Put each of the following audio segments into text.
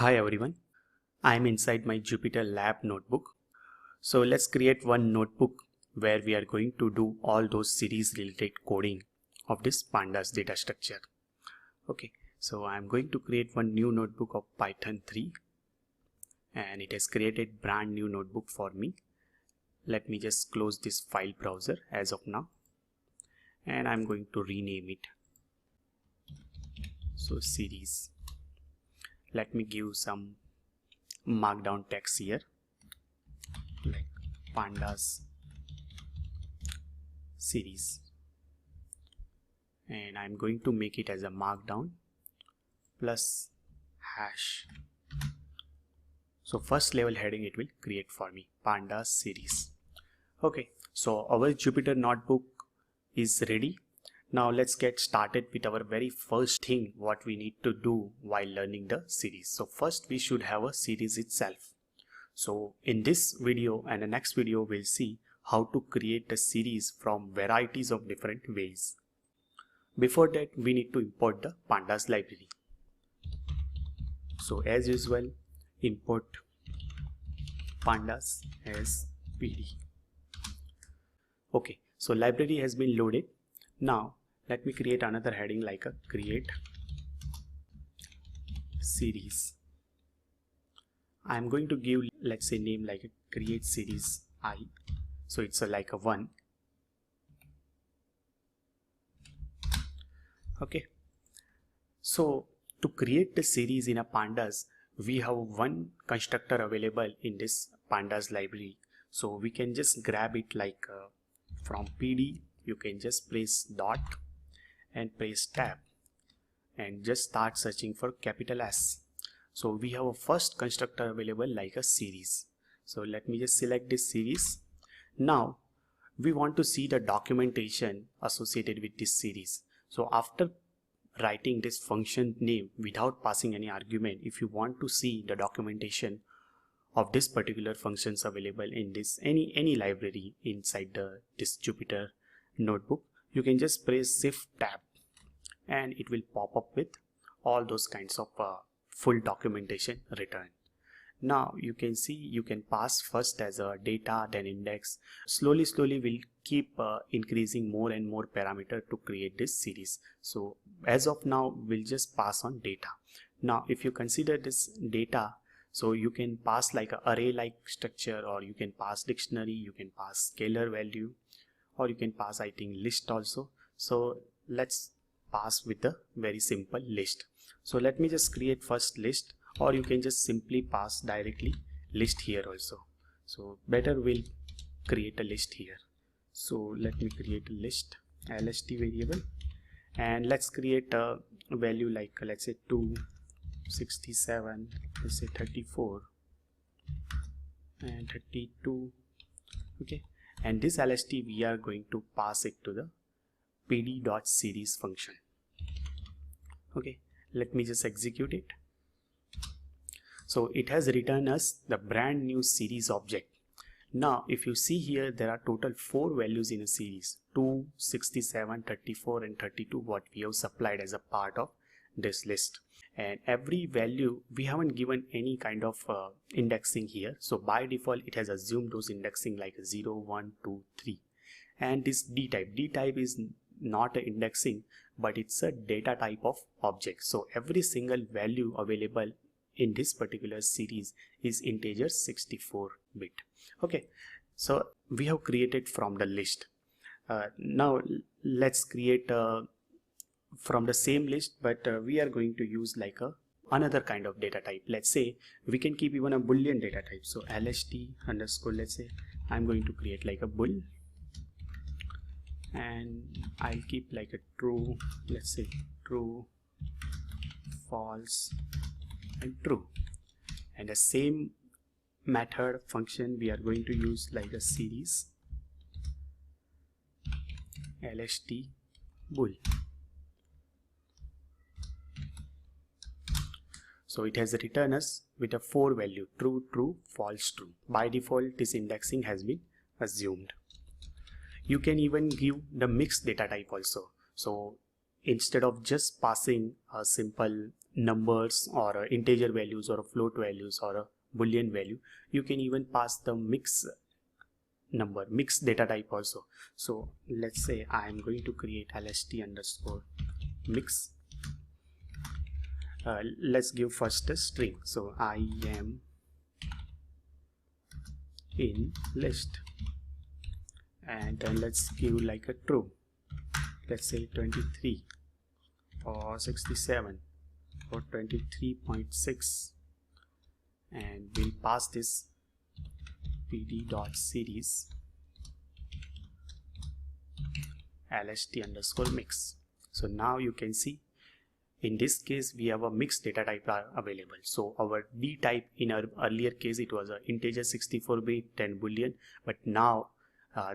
Hi everyone, I am inside my Jupyter Lab notebook. So let's create one notebook where we are going to do all those series related coding of this Pandas data structure. Okay, so I am going to create one new notebook of Python 3 and it has created brand new notebook for me. Let me just close this file browser as of now and I'm going to rename it. So series. Let me give some markdown text here like Pandas series, and I'm going to make it as a markdown plus hash. So first level heading it will create for me Pandas series. Okay, so our Jupyter notebook is ready. Now let's get started with our very first thing what we need to do while learning the series. So first we should have a series itself. So in this video and the next video we'll see how to create a series from varieties of different ways. Before that we need to import the Pandas library. So as usual import Pandas as PD. Okay, so library has been loaded. Now let me create another heading like a create series. I'm going to give, let's say, name like a create series I. So it's like a 1. Okay. So to create the series in a Pandas, we have one constructor available in this Pandas library. So we can just grab it like from PD. You can just press dot and press tab and just start searching for capital S. So we have a first constructor available like a series. So let me just select this series. Now we want to see the documentation associated with this series. So after writing this function name without passing any argument, if you want to see the documentation of this particular functions available in this any library inside this Jupyter notebook, you can just press shift tab and it will pop up with all those kinds of full documentation written. Now you can see you can pass first as a data, then index. Slowly we'll keep increasing more and more parameter to create this series. So as of now we'll just pass on data. Now if you consider this data, so you can pass like a array like structure, or you can pass dictionary, you can pass scalar value, or you can pass I think list also. So let's pass with a very simple list. So let me just create first list, or you can just simply pass directly list here also. So better we'll create a list here. So let me create a list lst variable, and let's create a value like let's say 267, let's say 34 and 32. Okay, and this lst we are going to pass it to the pd.series function. Okay, let me just execute it. So it has returned us the brand new series object. Now if you see here, there are total 4 values in a series: 2, 67, 34 and 32 what we have supplied as a part of this list. And every value we haven't given any kind of indexing here. So by default it has assumed those indexing like 0, 1, 2, 3. And this d type is not an indexing, but it's a data type of object. So every single value available in this particular series is integer 64-bit. Okay, so we have created from the list. Now let's create from the same list, but we are going to use like another kind of data type. Let's say we can keep even a boolean data type. So lst underscore, let's say I'm going to create like a bool, and I'll keep like a true, let's say true, false and true. And the same method function we are going to use like a series lst bool. So it has returned us with a 4 value: true, true, false, true. By default this indexing has been assumed. You can even give the mixed data type also. So instead of just passing a simple numbers or integer values or float values or a boolean value. You can even pass the mix data type also. So let's say I am going to create lst underscore mix. Let's give first a string. So I am in list, and then let's give like a true. Let's say 23 or 67 or 23.6, and we'll pass this pd.series lst underscore mix. So now you can see in this case we have a mixed data type are available. So our d type in our earlier case it was an integer 64-bit 10 boolean, but now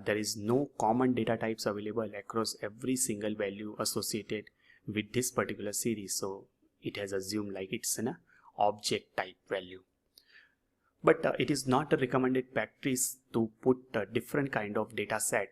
there is no common data types available across every single value associated with this particular series. So it has assumed like it's an object type value. But it is not a recommended practice to put a different kind of data set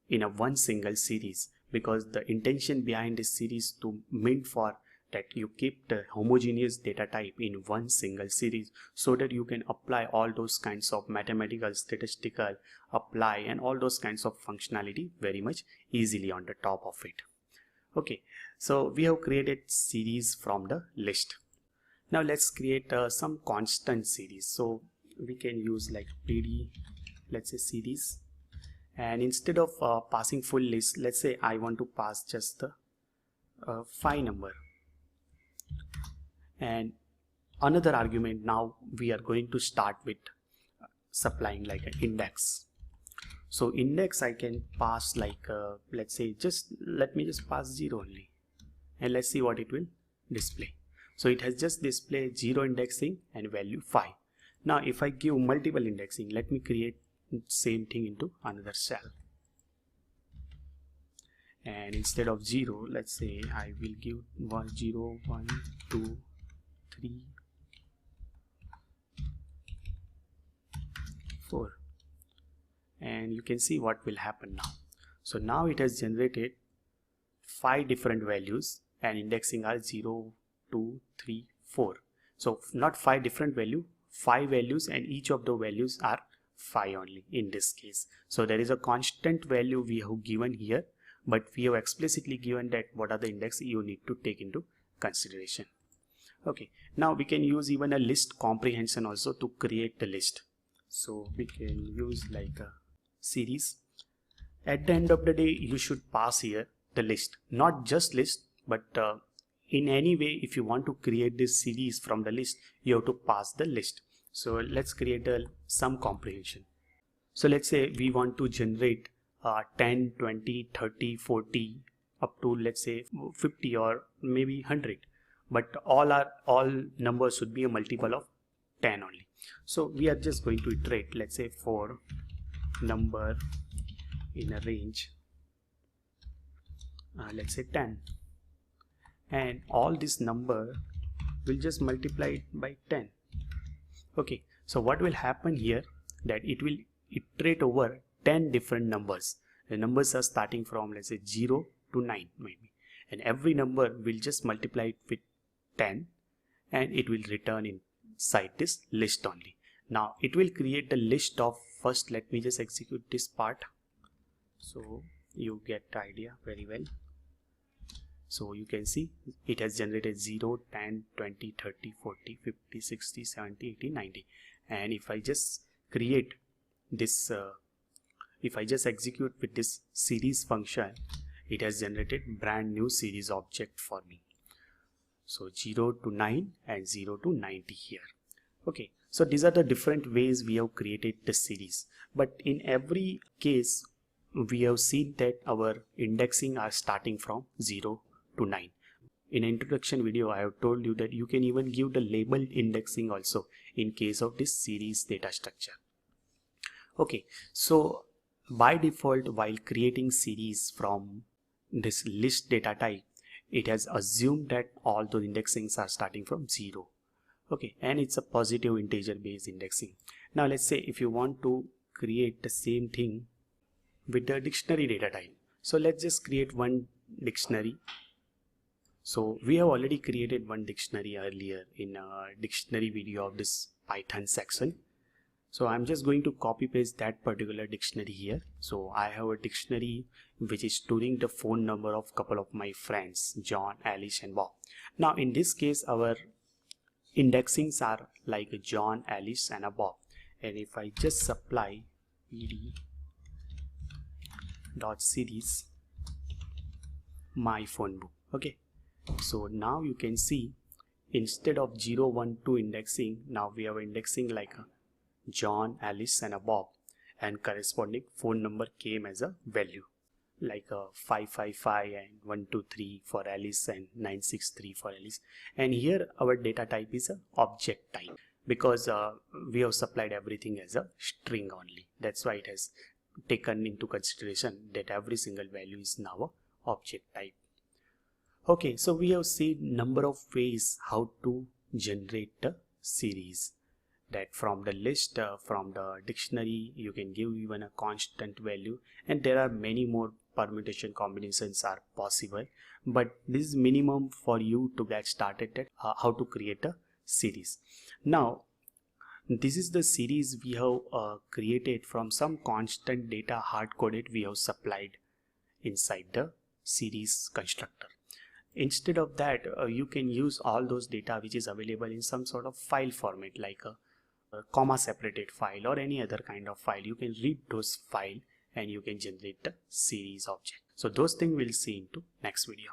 in a one single series, because the intention behind this series to mean for that you keep the homogeneous data type in one single series, so that you can apply all those kinds of mathematical, statistical, apply and all those kinds of functionality very much easily on the top of it. Okay, so we have created series from the list. Now let's create some constant series. So we can use like pd, let's say series, and instead of passing full list, let's say I want to pass just the 5 number. And another argument, now we are going to start with supplying like an index. So index I can pass like let's say let me just pass 0 only, and let's see what it will display. So it has just displayed 0 indexing and value 5. Now if I give multiple indexing, let me create same thing into another cell, and instead of 0, let's say I will give 1 0 1 2 3 4, and you can see what will happen now. So now it has generated 5 different values and indexing are 0 2 3 4. So not 5 different value, 5 values, and each of the values are 5 only in this case. So there is a constant value we have given here, but we have explicitly given that what are the index you need to take into consideration. Okay, now we can use even a list comprehension also to create the list. So we can use like a series. At the end of the day, you should pass here the list, not just list, but in any way if you want to create this series from the list, you have to pass the list. So let's create a sum comprehension. So let's say we want to generate 10 20 30 40 up to let's say 50 or maybe 100, but all numbers should be a multiple of 10 only. So we are just going to iterate, let's say for number in a range let's say 10, and all this number will just multiply it by 10. Okay, so what will happen here, that it will iterate over 10 different numbers. The numbers are starting from let's say 0 to 9 maybe, and every number will just multiply it with 10 and it will return inside this list only. Now it will create the list of, first let me just execute this part so you get the idea very well. So you can see it has generated 0 10 20 30 40 50 60 70 80 90, and if I just create this if I just execute with this series function, it has generated brand new series object for me. So 0 to 9 and 0 to 90 here. Okay, so these are the different ways we have created the series, but in every case we have seen that our indexing are starting from 0 to 9. In introduction video I have told you that you can even give the labeled indexing also in case of this series data structure. Okay, so by default while creating series from this list data type, it has assumed that all the indexings are starting from 0. Okay, and it's a positive integer based indexing. Now let's say if you want to create the same thing with the dictionary data type, so let's just create one dictionary So we have already created one dictionary earlier in a dictionary video of this Python section. So I'm just going to copy paste that particular dictionary here. So I have a dictionary which is storing the phone number of couple of my friends, John, Alice and Bob. Now in this case our indexings are like John, Alice and a Bob. And if I just supply ed.series my phone book, okay, so now you can see instead of 0, 1, 2 indexing, now we have indexing like a John, Alice and a Bob, and corresponding phone number came as a value like a 555 and 123 for Alice and 963 for Alice. And here our data type is a object type because we have supplied everything as a string only. That's why it has taken into consideration that every single value is now a object type. Okay, so we have seen number of ways how to generate a series. That from the list, from the dictionary, you can give even a constant value, and there are many more permutation combinations are possible, but this is minimum for you to get started at how to create a series. Now this is the series we have created from some constant data hard-coded we have supplied inside the series constructor. Instead of that, you can use all those data which is available in some sort of file format like a comma separated file or any other kind of file. You can read those file and you can generate the series object. So those things we'll see into next video.